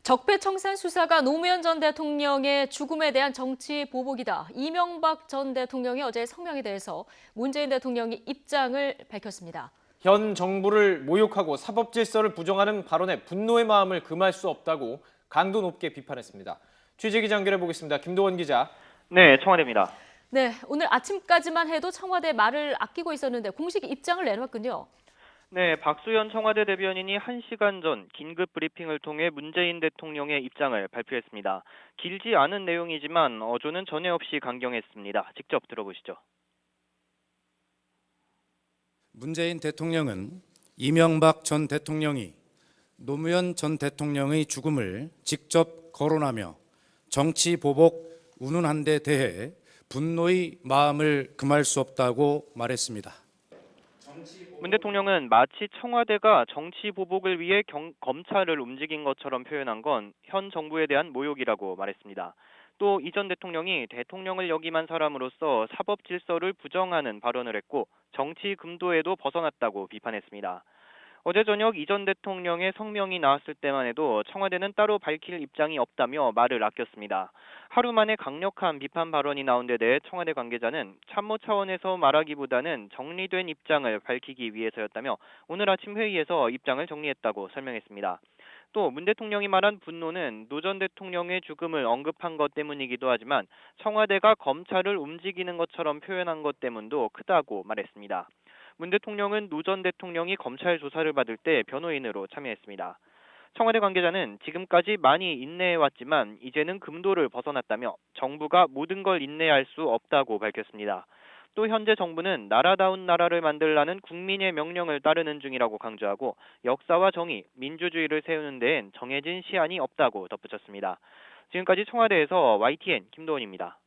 적폐청산 수사가 노무현 전 대통령의 죽음에 대한 정치 보복이다. 이명박 전 대통령이 어제 성명에 대해서 문재인 대통령이 입장을 밝혔습니다. 현 정부를 모욕하고 사법 질서를 부정하는 발언에 분노의 마음을 금할 수 없다고 강도 높게 비판했습니다. 취재 기자 연결해 보겠습니다. 김도원 기자. 네, 청와대입니다. 네, 오늘 아침까지만 해도 청와대 말을 아끼고 있었는데 공식 입장을 내놓았군요. 네, 박수현 청와대 대변인이 1시간 전 긴급 브리핑을 통해 문재인 대통령의 입장을 발표했습니다. 길지 않은 내용이지만 어조는 전에 없이 강경했습니다. 직접 들어보시죠. 문재인 대통령은 이명박 전 대통령이 노무현 전 대통령의 죽음을 직접 거론하며 정치 보복 운운한 데 대해 분노의 마음을 금할 수 없다고 말했습니다. 문 대통령은 마치 청와대가 정치 보복을 위해 검찰을 움직인 것처럼 표현한 건 현 정부에 대한 모욕이라고 말했습니다. 또 이 전 대통령이 대통령을 역임한 사람으로서 사법 질서를 부정하는 발언을 했고 정치 금도에도 벗어났다고 비판했습니다. 어제 저녁 이 전 대통령의 성명이 나왔을 때만 해도 청와대는 따로 밝힐 입장이 없다며 말을 아꼈습니다. 하루 만에 강력한 비판 발언이 나온 데 대해 청와대 관계자는 참모 차원에서 말하기보다는 정리된 입장을 밝히기 위해서였다며 오늘 아침 회의에서 입장을 정리했다고 설명했습니다. 또 문 대통령이 말한 분노는 노 전 대통령의 죽음을 언급한 것 때문이기도 하지만 청와대가 검찰을 움직이는 것처럼 표현한 것 때문도 크다고 말했습니다. 문 대통령은 노 전 대통령이 검찰 조사를 받을 때 변호인으로 참여했습니다. 청와대 관계자는 지금까지 많이 인내해왔지만 이제는 금도를 벗어났다며 정부가 모든 걸 인내할 수 없다고 밝혔습니다. 또 현재 정부는 나라다운 나라를 만들라는 국민의 명령을 따르는 중이라고 강조하고 역사와 정의, 민주주의를 세우는 데엔 정해진 시한이 없다고 덧붙였습니다. 지금까지 청와대에서 YTN 김도원입니다.